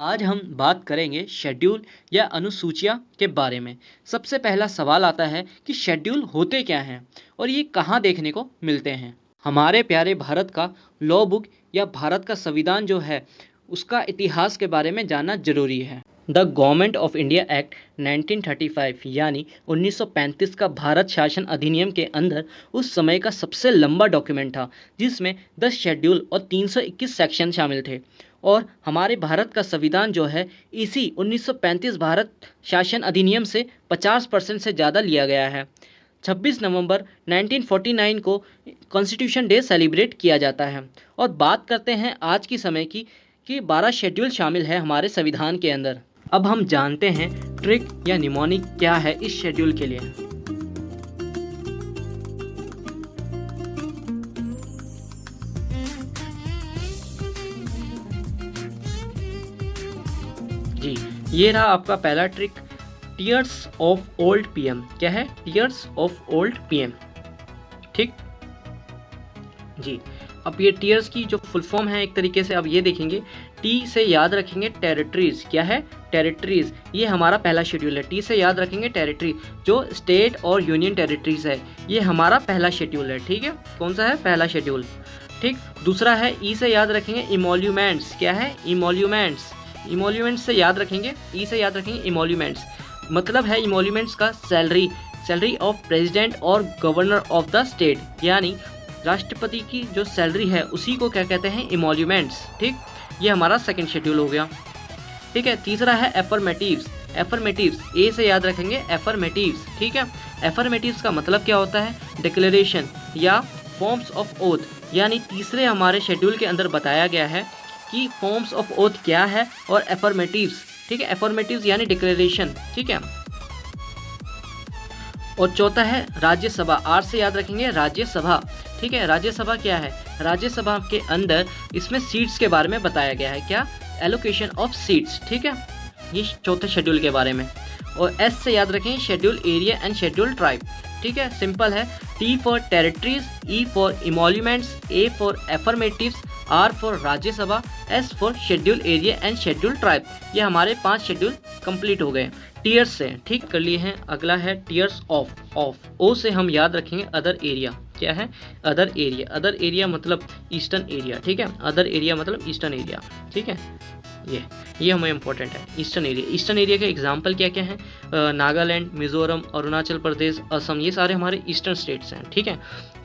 आज हम बात करेंगे शेड्यूल या अनुसूचियाँ के बारे में। सबसे पहला सवाल आता है कि शेड्यूल होते क्या हैं और ये कहाँ देखने को मिलते हैं। हमारे प्यारे भारत का लॉ बुक या भारत का संविधान जो है उसका इतिहास के बारे में जानना जरूरी है। The government of India act 1935 यानी 1935 का भारत शासन अधिनियम के अंदर उस समय का सबसे लंबा डॉक्यूमेंट था, जिसमें 10 शेड्यूल और 321 सेक्शन शामिल थे। और हमारे भारत का संविधान जो है इसी 1935 भारत शासन अधिनियम से 50% से ज़्यादा लिया गया है। 26 नवंबर 1949 को कॉन्स्टिट्यूशन डे सेलिब्रेट किया जाता है। और बात करते हैं आज की समय की कि 12 शेड्यूल शामिल है हमारे संविधान के अंदर। अब हम जानते हैं ट्रिक या निमोनिक क्या है इस शेड्यूल के लिए। जी, ये रहा आपका पहला trick, tears of old PM. क्या है? Tears of old PM. ठीक जी। अब ये टीयर्स की जो फुल फॉर्म है एक तरीके से अब ये देखेंगे, टी से याद रखेंगे टेरिटरीज। क्या है? टेरिटरीज। ये हमारा पहला शेड्यूल है। टी से याद रखेंगे टेरिटरी, जो स्टेट और यूनियन टेरिटरीज है, ये हमारा पहला शेड्यूल है। ठीक है, कौन सा है? पहला शेड्यूल। ठीक, दूसरा है ई से याद रखेंगे इमोल्यूमेंट्स। क्या है? इमोल्यूमेंट्स। इमोल्यूमेंट्स से याद रखेंगे, ई से याद रखेंगे इमोल्यूमेंट्स, मतलब है इमोल्यूमेंट्स का सैलरी, सैलरी ऑफ प्रेसिडेंट और गवर्नर ऑफ द स्टेट, यानी राष्ट्रपति की जो सैलरी है उसी को क्या कहते हैं? इमोल्यूमेंट्स। ठीक, ये हमारा सेकंड शेड्यूल हो गया। ठीक है, तीसरा है एफर्मेटिव्स। एफर्मेटिव्स, ए से याद रखेंगे एफर्मेटिव्स। ठीक है, एफर्मेटिव्स का मतलब क्या होता है? डिक्लेरेशन या फॉर्म्स ऑफ ओथ, यानी तीसरे हमारे शेड्यूल के अंदर बताया गया है कि फॉर्म्स ऑफ ओथ क्या है और एफर्मेटिव्स। ठीक है, एफर्मेटिव्स यानी डिक्लेरेशन। ठीक है, और चौथा है राज्यसभा। आर से याद रखेंगे राज्यसभा। ठीक है, राज्यसभा क्या है? राज्यसभा के अंदर इसमें सीट्स के बारे में बताया गया है। क्या? Allocation of seats. ठीक है, ये चौथे शेड्यूल के बारे में। और एस से याद रखेंगे schedule area and schedule tribe. ठीक है, सिंपल है। T for territories, E for emoluments, A for affirmatives, R for Rajya Sabha, S for schedule area and schedule tribe. ये हमारे 5 शेड्यूल कंप्लीट हो गए टीयर्स से। ठीक कर लिए हैं। अगला है टीयर्स ऑफ। ओ से हम याद रखेंगे अदर एरिया। क्या है? Other area. अदर एरिया मतलब ईस्टर्न एरिया। ठीक है, अदर एरिया मतलब ईस्टर्न एरिया। ठीक है, ये हमें इंपॉर्टेंट है। Eastern area. ईस्टर्न एरिया के एग्जाम्पल क्या क्या हैं? नागालैंड, मिजोरम, अरुणाचल प्रदेश, असम, ये सारे हमारे ईस्टर्न स्टेट्स हैं। ठीक है,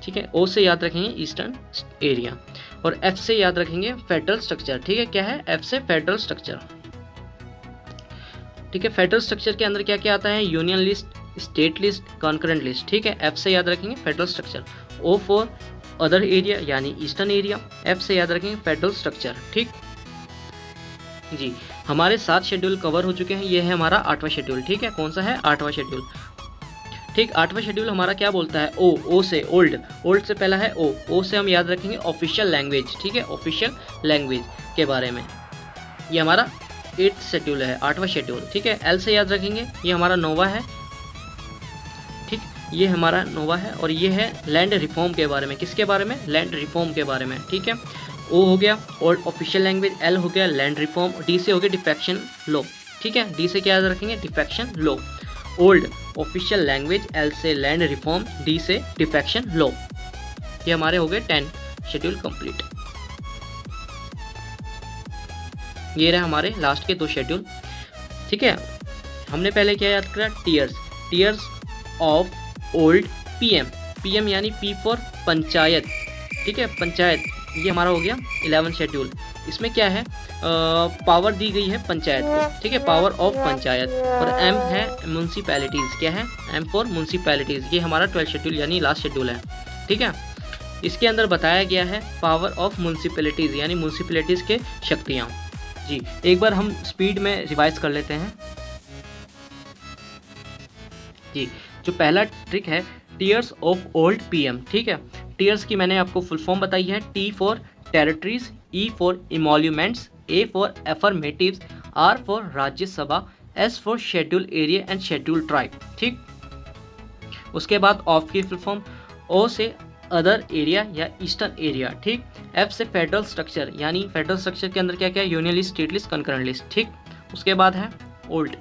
ठीक है। ओ से याद रखेंगे ईस्टर्न एरिया। और एफ से याद रखेंगे फेडरल स्ट्रक्चर। ठीक है, क्या है? एफ से फेडरल स्ट्रक्चर। ठीक है, फेडरल स्ट्रक्चर के अंदर क्या क्या आता है? Union list, state list, concurrent list. ठीक है, एफ से याद रखेंगे federal structure. O for other area यानी ईस्टर्न एरिया। एफ से याद रखेंगे फेडरल स्ट्रक्चर। ठीक जी, हमारे 7 शेड्यूल कवर हो चुके हैं। ये है हमारा 8वां शेड्यूल। ठीक है, कौन सा है? 8वां शेड्यूल। ठीक, 8वां शेड्यूल हमारा क्या बोलता है? ओ से ओल्ड। ओल्ड से पहला है ओ से हम याद रखेंगे ऑफिशियल लैंग्वेज। ठीक है, ऑफिशियल लैंग्वेज के बारे में। ये हमारा 8th शेड्यूल है, 8वां शेड्यूल। ठीक है, एल से याद रखेंगे, ये हमारा 9वां है। ठीक, ये हमारा 9वां है। और ये है लैंड रिफॉर्म के बारे में। किसके बारे में? लैंड रिफॉर्म के बारे में। ठीक है, ओ हो गया ओल्ड ऑफिशियल लैंग्वेज, एल हो गया लैंड रिफॉर्म, डी से हो गया डिफेक्शन लॉ। ठीक है, डी से क्या याद रखेंगे? Defection law. Old official language, L से लैंड रिफॉर्म, डी से डिफेक्शन लॉ। ये हमारे हो गए 10 शेड्यूल कंप्लीट। ये रहे हमारे लास्ट के 2 शेड्यूल। ठीक है, हमने पहले क्या याद करा? Tears. Tears of old PM. PM यानी पी फॉर पंचायत। ठीक है, पंचायत, ये हमारा हो गया 11 शेड्यूल। इसमें क्या है? पावर दी गई है पंचायत को। ठीक है, पावर ऑफ पंचायत। और एम है म्यूनसिपैलिटीज़। क्या है? M for municipalities. ये हमारा 12 शेड्यूल यानी लास्ट शेड्यूल है। ठीक है, इसके अंदर बताया गया है पावर ऑफ म्यूनसिपैलिटीज़ यानी म्यूनसिपैलिटीज़ के शक्तियाँ। जी, एक बार हम स्पीड में रिवाइज कर लेते हैं। जी, जो पहला ट्रिक है टीयर्स ऑफ ओल्ड पीएम। ठीक है, टीयर्स की मैंने आपको फुल फॉर्म बताई है। T for territories, E for emoluments, A for affirmatives, R for Rajya Sabha, S for schedule area and schedule tribe. ठीक, उसके बाद ऑफ की फुल फॉर्म। ओ से अदर एरिया या ईस्टर्न एरिया, ठीक। एफ से फेडरल स्ट्रक्चर, यानी फेडरल स्ट्रक्चर के अंदर क्या क्या है, union list, state list, concurrent list, ठीक। उसके बाद है old,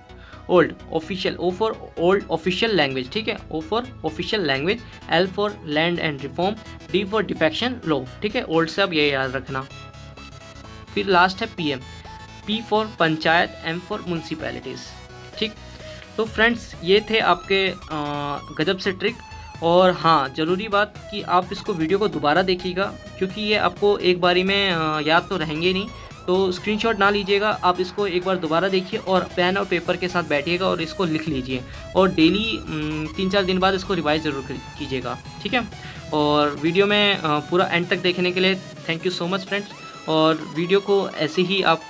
old official, O for old official language, ठीक है, ओ for official language, L for land and reform, D for defection law, ठीक है। ओल्ड से अब ये याद रखना। फिर लास्ट है PM, P for panchayat, M for municipalities, ठीक। तो फ्रेंड्स ये थे आपके गजब से ट्रिक। और हाँ, ज़रूरी बात कि आप इसको वीडियो को दोबारा देखिएगा, क्योंकि ये आपको एक बारी में याद तो रहेंगे नहीं, तो स्क्रीनशॉट ना लीजिएगा, आप इसको एक बार दोबारा देखिए और पेन और पेपर के साथ बैठिएगा और इसको लिख लीजिए, और डेली 3-4 दिन बाद इसको रिवाइज ज़रूर कीजिएगा, ठीक है। और वीडियो में पूरा एंड तक देखने के लिए thank you so much friends. और वीडियो को ऐसे ही आप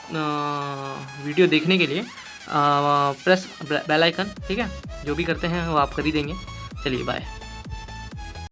वीडियो देखने के लिए प्रेस बेल आइकन, ठीक है, जो भी करते हैं वो आप कर ही देंगे। चलिए बाय।